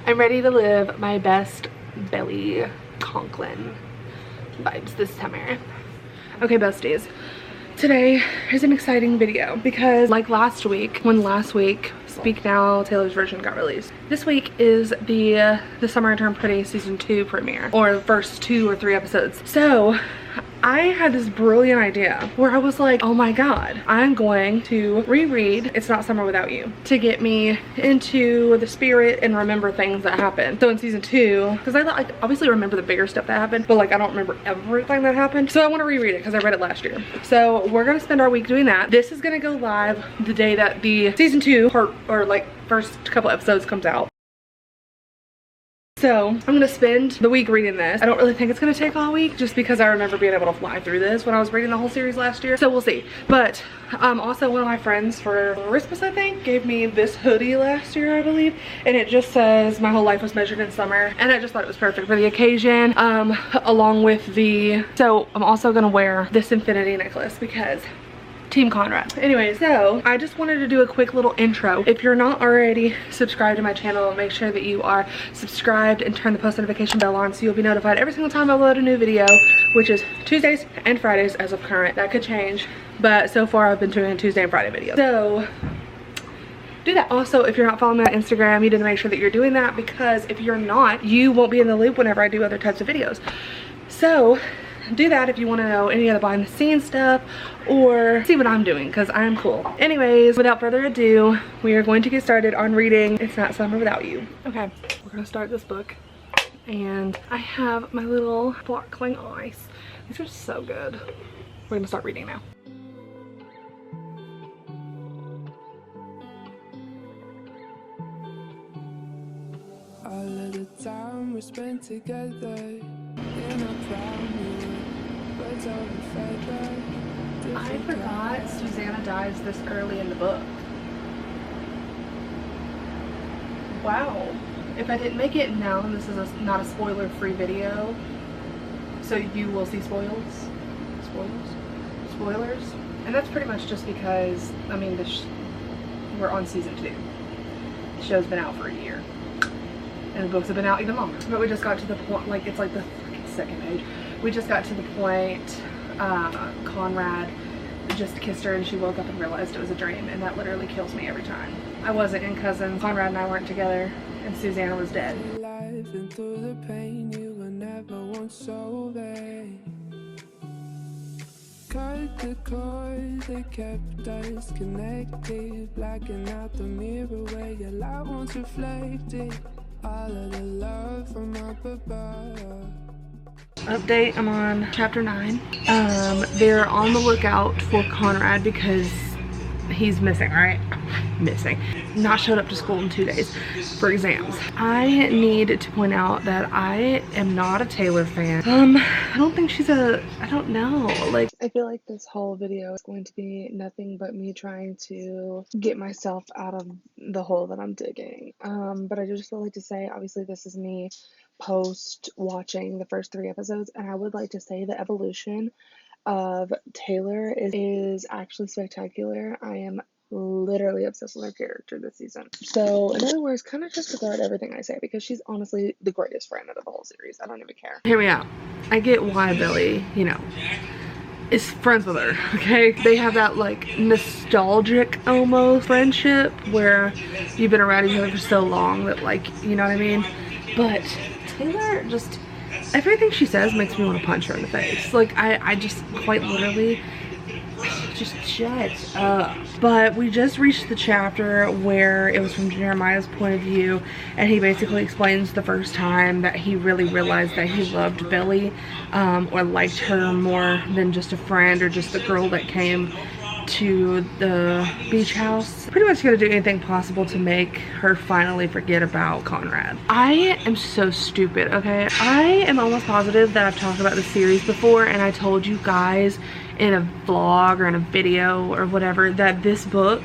I'm ready to live my best Belly Conklin vibes this summer. Okay, besties. Today is an exciting video because like last week, Speak Now, Taylor's version got released. This week is the Summer I Turned Pretty season 2 premiere, or the first 2 or 3 episodes. So I had this brilliant idea where I was like, oh my god, I'm going to reread It's Not Summer Without You to get me into the spirit and remember things that happened. So in season 2, because I like obviously remember the bigger stuff that happened, but like I don't remember everything that happened. So I want to reread it because I read it last year. So we're gonna spend our week doing that. This is gonna go live the day that the season 2 part, or like first couple episodes, comes out. So I'm gonna spend the week reading this. I don't really think it's gonna take all week just because I remember being able to fly through this when I was reading the whole series last year. So we'll see. But also one of my friends for Christmas, I think, gave me this hoodie last year, I believe. And it just says, my whole life was measured in summer. And I just thought it was perfect for the occasion. Along with so I'm also gonna wear this infinity necklace because Team Conrad. Anyway, so I just wanted to do a quick little intro. If you're not already subscribed to my channel, make sure that you are subscribed and turn the post notification bell on so you'll be notified every single time I upload a new video, which is Tuesdays and Fridays as of current. That could change, but so far I've been doing Tuesday and Friday videos. So do that. Also, if you're not following me on Instagram, you need to make sure that you're doing that, because if you're not, you won't be in the loop whenever I do other types of videos. So do that if you want to know any of the behind the scenes stuff or see what I'm doing, because I'm cool. Anyways, without further ado, we are going to get started on reading It's Not Summer Without You. Okay, we're gonna start this book, and I have my little sparkling eyes. These are so good. We're gonna start reading now. All of the time we spent together in a proud I forgot Susanna dies this early in the book. Wow. If I didn't make it known, this is not a spoiler-free video, so you will see spoilers. And that's pretty much just because, I mean, we're on season 2. The show's been out for a year, and the books have been out even longer. But we just got to the point, like it's like the second page. We just got to the point, Conrad just kissed her and she woke up and realized it was a dream, and that literally kills me every time. I wasn't in Cousins, Conrad and I weren't together, and Susanna was dead. And through the pain, you were never once so vague. Cut the cord that kept us connected, blacking out the mirror where your light once reflected all of the love from up above. Update, I'm on chapter 9. They're on the lookout for Conrad because he's missing, right? Missing. Not showed up to school in 2 days for exams. I need to point out that I am not a Taylor fan. I don't think she's I don't know. Like, I feel like this whole video is going to be nothing but me trying to get myself out of the hole that I'm digging. But I just would like to say, obviously this is me post watching the first 3 episodes, and I would like to say the evolution of Taylor is actually spectacular. I am literally obsessed with her character this season. So in other words, kind of disregard everything I say because she's honestly the greatest friend out of the whole series. I don't even care. Hear me out. I get why Billy, you know, is friends with her, okay? They have that like nostalgic almost friendship where you've been around each other for so long that, like, you know what I mean? But Taylor just, everything she says makes me want to punch her in the face. Like, I just quite literally just shut up. But we just reached the chapter where it was from Jeremiah's point of view, and he basically explains the first time that he really realized that he loved Billy, or liked her more than just a friend or just the girl that came to the beach house. Pretty much gonna do anything possible to make her finally forget about Conrad. I am so stupid, okay? I am almost positive that I've talked about the series before, and I told you guys in a vlog or in a video or whatever that this book,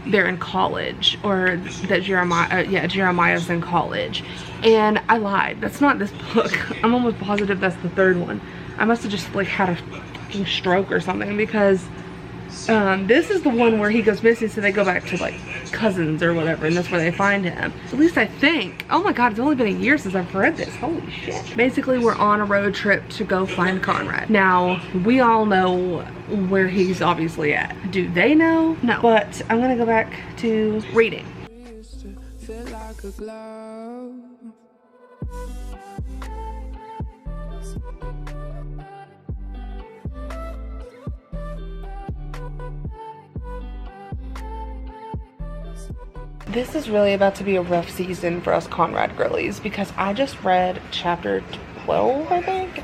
they're in college, or that Jeremiah's in college, and I lied. That's not this book. I'm almost positive that's the 3rd one. I must have just like had a fucking stroke or something, because This is the one where he goes missing, so they go back to like cousins or whatever, and that's where they find him. At least I think. Oh my god, it's only been a year since I've read this. Holy shit. Basically, we're on a road trip to go find Conrad. Now, we all know where he's obviously at. Do they know? No. But I'm gonna go back to reading. Feel like a glove. This is really about to be a rough season for us Conrad girlies because I just read chapter 12, I think.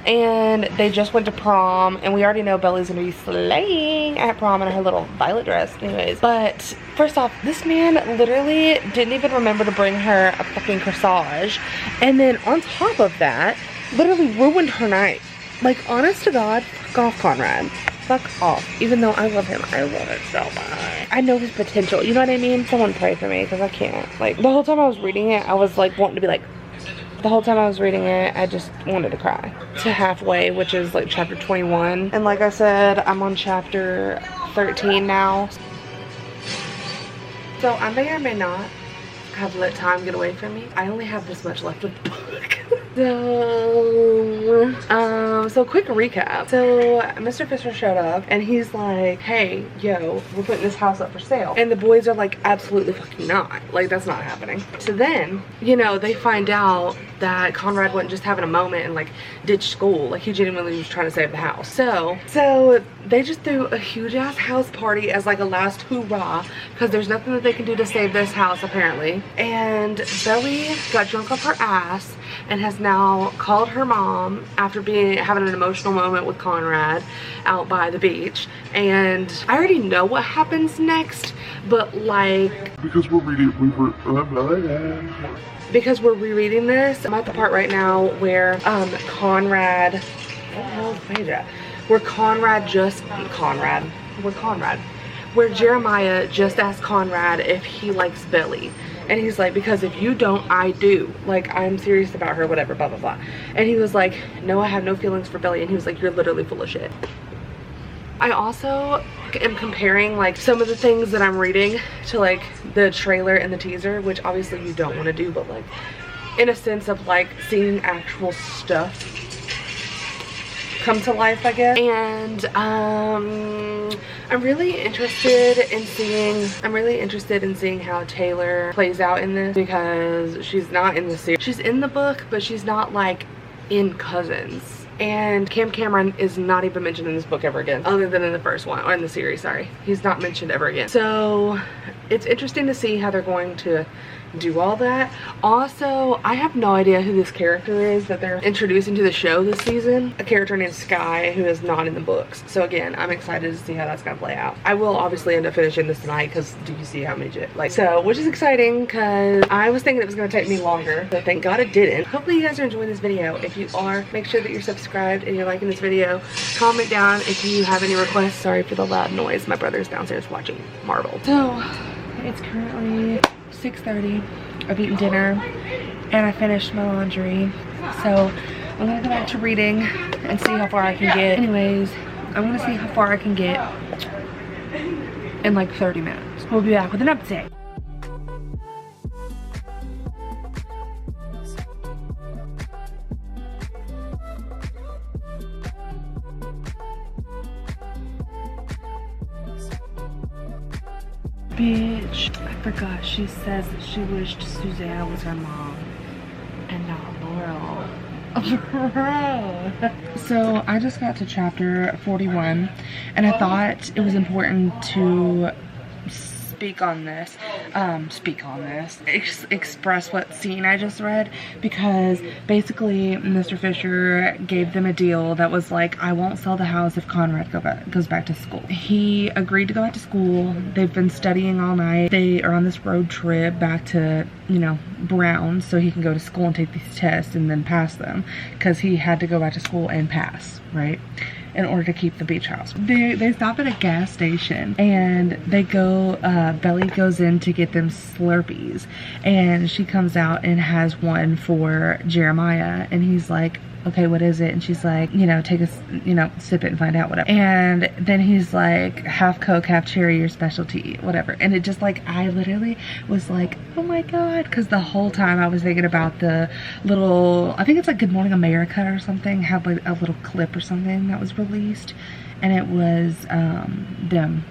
And they just went to prom, and we already know Belly's gonna be slaying at prom in her little violet dress anyways. But first off, this man literally didn't even remember to bring her a fucking corsage, and then on top of that literally ruined her night. Like, honest to God, fuck off, Conrad. Fuck off. Even though I love him, I love it so much. I know his potential, you know what I mean? Someone pray for me because I can't. Like, the whole time I was reading it, I was like wanting to be like, the whole time I was reading it, I just wanted to cry. To halfway, which is like chapter 21. And like I said, I'm on chapter 13 now. So I may or may not have let time get away from me. I only have this much left of the book. So quick recap. So Mr. Fisher showed up and he's like, hey, yo, we're putting this house up for sale. And the boys are like, absolutely fucking not. Like, that's not happening. So then, you know, they find out that Conrad wasn't just having a moment and like ditched school. Like, he genuinely was trying to save the house. So they just threw a huge ass house party as like a last hoorah because there's nothing that they can do to save this house apparently. And Belly got drunk off her ass and has now called her mom after having an emotional moment with Conrad out by the beach. And I already know what happens next, but like, because we're rereading this, I'm at the part right now where Conrad, where Jeremiah just asked Conrad if he likes Belly. And he's like, because if you don't, I do. Like, I'm serious about her, whatever, blah, blah, blah. And he was like, no, I have no feelings for Belly. And he was like, you're literally full of shit. I also am comparing like some of the things that I'm reading to like the trailer and the teaser, which obviously you don't want to do, but like in a sense of like seeing actual stuff come to life, I guess. And I'm really interested in seeing how Taylor plays out in this, because she's not in the series. She's in the book, but she's not like in Cousins. And Cam Cameron is not even mentioned in this book ever again, other than in the first one, or in the series, sorry. He's not mentioned ever again. So it's interesting to see how they're going to do all that. Also, I have no idea who this character is that they're introducing to the show this season. A character named Sky, who is not in the books. So again, I'm excited to see how that's gonna play out. I will obviously end up finishing this tonight because do you see how many which is exciting because I was thinking it was gonna take me longer, but thank God it didn't. Hopefully you guys are enjoying this video. If you are, make sure that you're subscribed and you're liking this video. Comment down if you have any requests. Sorry for the loud noise. My brother's downstairs watching Marvel. So it's currently 6:30. I've eaten dinner and I finished my laundry. So I'm gonna go back to reading and see how far I can get. Anyways, I'm gonna see how far I can get in like 30 minutes. We'll be back with an update. Bitch, I forgot she says that she wished Susanna was her mom and not Laurel. So I just got to chapter 41 and I thought it was important to express what scene I just read, because basically Mr. Fisher gave them a deal that was like, I won't sell the house if Conrad goes back to school. He agreed to go back to school. They've been studying all night. They are on this road trip back to, you know, Brown, so he can go to school and take these tests and then pass them, because he had to go back to school and pass, right, in order to keep the beach house. They stop at a gas station and they go, Belly goes in to get them Slurpees, and she comes out and has one for Jeremiah, and he's like, okay, what is it? And she's like, you know, take a, you know, sip it and find out, whatever. And then he's like, half Coke, half cherry, your specialty, whatever. And it just like, I literally was like, oh my God. Cause the whole time I was thinking about the little, I think it's like Good Morning America or something, had like a little clip or something that was released. And it was them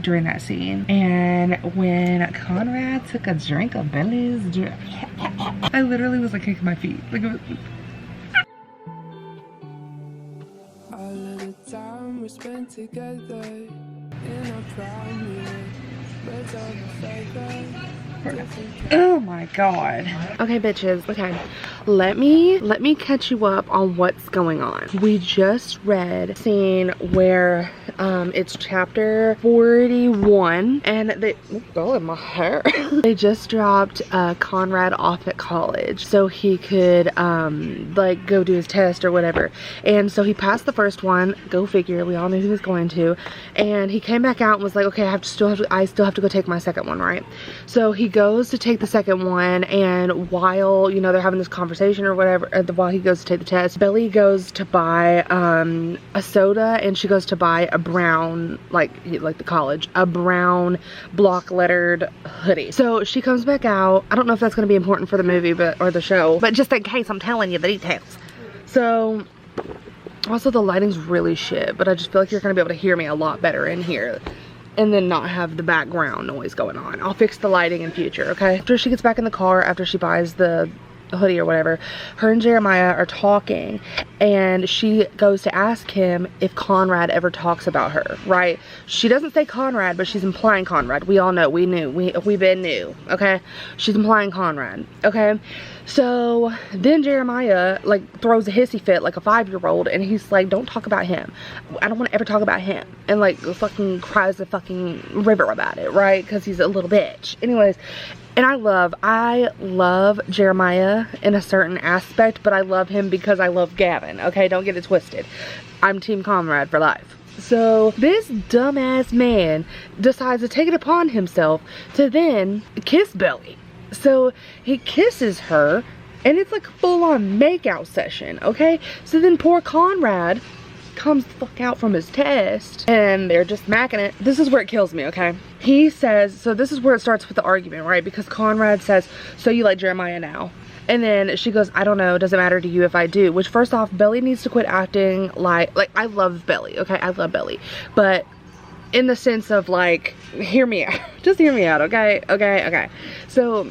during that scene. And when Conrad took a drink of Billy's, I literally was like kicking my feet. Like it was, All of the time we spent together in our prime years, birds of a feather. oh my God. Okay, bitches. Okay, let me catch you up on what's going on. We just read scene where it's chapter 41, and they, oh God, my hair. They just dropped Conrad off at college so he could like go do his test or whatever. And so he passed the first one, go figure, we all knew he was going to. And he came back out and was like, okay, I still have to go take my second one, right? So he goes to take the second one, and while, you know, they're having this conversation or whatever, while he goes to take the test, Belly goes to buy a soda, and she goes to buy a brown, like the college, a brown block lettered hoodie. So she comes back out. I don't know if that's going to be important for the movie or the show, but just in case, I'm telling you the details. So also the lighting's really shit, but I just feel like you're going to be able to hear me a lot better in here and then not have the background noise going on. I'll fix the lighting in future, okay? After she gets back in the car, after she buys the hoodie or whatever, her and Jeremiah are talking, and she goes to ask him if Conrad ever talks about her, right? She doesn't say Conrad, but she's implying Conrad. We all know, we been knew, okay? She's implying Conrad, okay? So then Jeremiah like throws a hissy fit like a 5-year-old, and he's like, don't talk about him. I don't want to ever talk about him. And like fucking cries a fucking river about it, right? Because he's a little bitch. Anyways, and I love Jeremiah in a certain aspect, but I love him because I love Gavin, okay? Don't get it twisted. I'm Team Conrad for life. So this dumbass man decides to take it upon himself to then kiss Belly. So he kisses her, and it's like a full-on makeout session, okay? So then poor Conrad comes the fuck out from his test, and they're just macking it. This is where it kills me, okay? He says, so this is where it starts with the argument, right? Because Conrad says, so you like Jeremiah now? And then she goes, I don't know, does it matter to you if I do? Which, first off, Belly needs to quit acting like I love Belly, okay? I love Belly, but in the sense of like, hear me out. Just hear me out, okay? Okay. So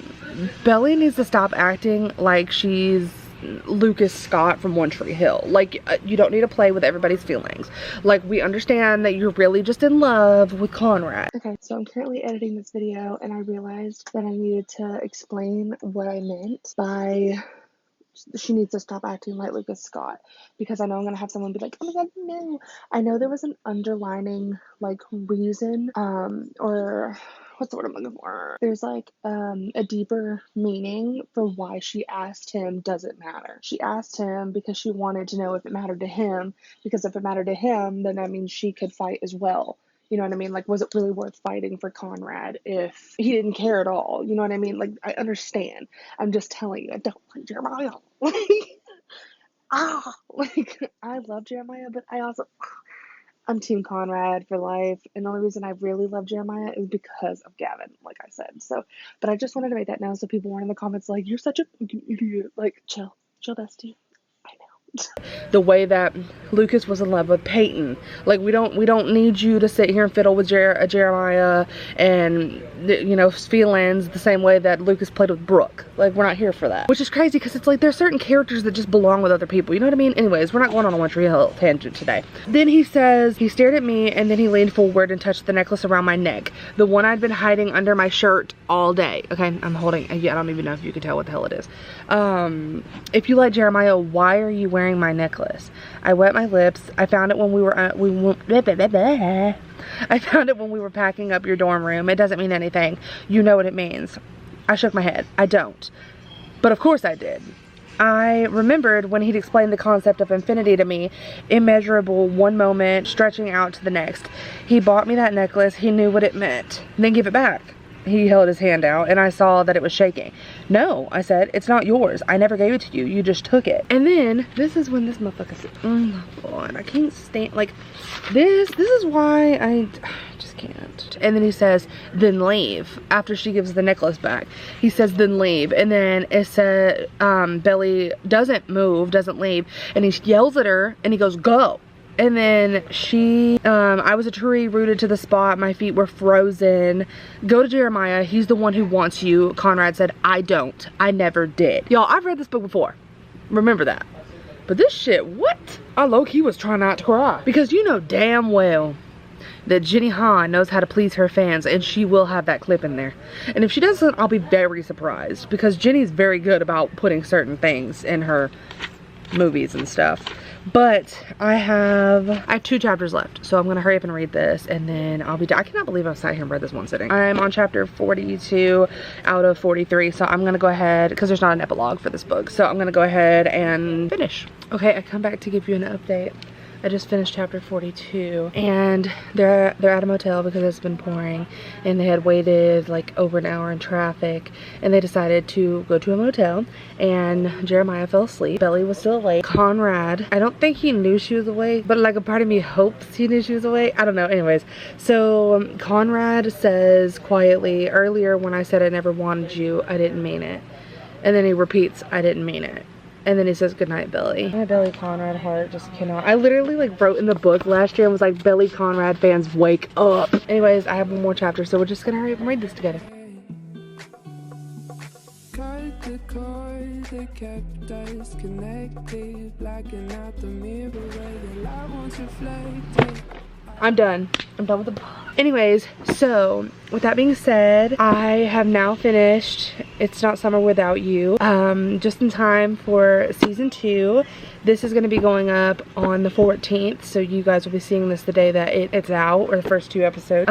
Belly needs to stop acting like she's Lucas Scott from One Tree Hill. Like, you don't need to play with everybody's feelings. Like, we understand that you're really just in love with Conrad. Okay, so I'm currently editing this video, and I realized that I needed to explain what I meant by she needs to stop acting like Lucas Scott, because I know I'm gonna have someone be like, oh my God, no. I know there was an underlining like reason, or what's the word I'm looking for? There's like a deeper meaning for why she asked him, does it matter? She asked him because she wanted to know if it mattered to him, because if it mattered to him, then that means she could fight as well. You know what I mean? Like, was it really worth fighting for Conrad if he didn't care at all? You know what I mean? Like, I understand. I'm just telling you, I don't like Jeremiah. I love Jeremiah, but I'm Team Conrad for life. And the only reason I really love Jeremiah is because of Gavin, like I said. So, but I just wanted to make that known so people weren't in the comments like, you're such a fucking idiot. Like, chill, bestie. The way that Lucas was in love with Peyton, like we don't need you to sit here and fiddle with Jeremiah and, you know, feelings the same way that Lucas played with Brooke. Like, we're not here for that, which is crazy because it's like there's certain characters that just belong with other people, you know what I mean? Anyways, we're not going on a One Tree Hill tangent today. Then he says he stared at me, and then he leaned forward and touched the necklace around my neck, the one I'd been hiding under my shirt all day. Okay, I'm holding, I don't even know if you can tell what the hell it is. If you like Jeremiah, why are you wearing my necklace? I wet my lips. I found it when we were I found it when we were packing up your dorm room. It doesn't mean anything. You know what it means. I shook my head. I don't. But of course I did. I remembered when he'd explained the concept of infinity to me, immeasurable, one moment stretching out to the next. He bought me that necklace. He knew what it meant. Then give it back. he held his hand out and I saw that it was shaking. No, I said, it's not yours. I never gave it to you. You just took it. And then this is when this motherfucker said, oh my God, I can't stand, like, this is why I just can't. And then he says, then leave. After she gives the necklace back, he says, then leave. And then it said, Belly doesn't move, doesn't leave. And he yells at her and he goes, go. And then she, I was a tree rooted to the spot. My feet were frozen. Go to Jeremiah. He's the one who wants you. Conrad said, I don't. I never did. Y'all, I've read this book before. Remember that. But this shit, what? I low-key was trying not to cry. Because you know damn well that Jenny Han knows how to please her fans, and she will have that clip in there. And if she doesn't, I'll be very surprised. Because Jenny's very good about putting certain things in her movies and stuff. But I have 2 chapters left, so I'm gonna hurry up and read this, and then I'll be done. I cannot believe I've sat here and read this one sitting. I'm on chapter 42 out of 43, so I'm gonna go ahead, because there's not an epilogue for this book, so I'm gonna go ahead and finish. Okay, I come back to give you an update. I just finished chapter 42, and they're at a motel because it's been pouring, and they had waited like over an hour in traffic, and they decided to go to a motel, and Jeremiah fell asleep. Belly was still awake. Conrad, I don't think he knew she was awake, but like a part of me hopes he knew she was awake. I don't know. Anyways, so Conrad says quietly, earlier when I said I never wanted you, I didn't mean it. And then he repeats, I didn't mean it. And then he says, goodnight, Belly. My Belly Conrad heart just cannot. I literally like wrote in the book last year and was like, Belly Conrad fans, wake up. Anyways, I have one more chapter, so we're just gonna hurry up and read this together. Cut the cord that kept us connected, blacking out the mirror where your light once reflected. I'm done. I'm done with the book. Anyways, so with that being said, I have now finished It's Not Summer Without You, just in time for season 2. This is going to be going up on the 14th, so you guys will be seeing this the day that it's out, or the first 2 episodes.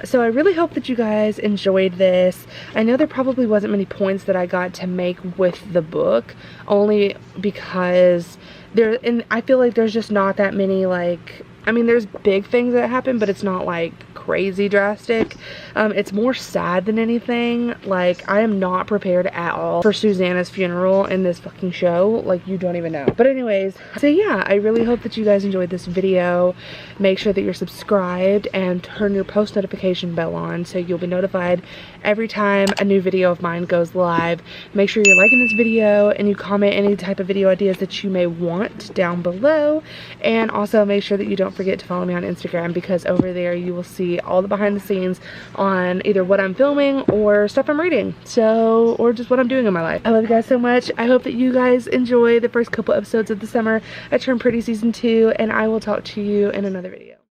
So I really hope that you guys enjoyed this. I know there probably wasn't many points that I got to make with the book, only because I feel like there's just not that many, like, I mean, there's big things that happen, but it's not like crazy drastic. It's more sad than anything. Like, I am not prepared at all for Susanna's funeral in this fucking show. Like, you don't even know. But anyways, so yeah, I really hope that you guys enjoyed this video. Make sure that you're subscribed and turn your post notification bell on so you'll be notified every time a new video of mine goes live. Make sure you're liking this video and you comment any type of video ideas that you may want down below. And also make sure that you don't forget to follow me on Instagram, because over there you will see all the behind the scenes on either what I'm filming or stuff I'm reading, or just what I'm doing in my life. I love you guys so much. I hope that you guys enjoy the first couple episodes of the summer at Turn Pretty season 2, and I will talk to you in another video.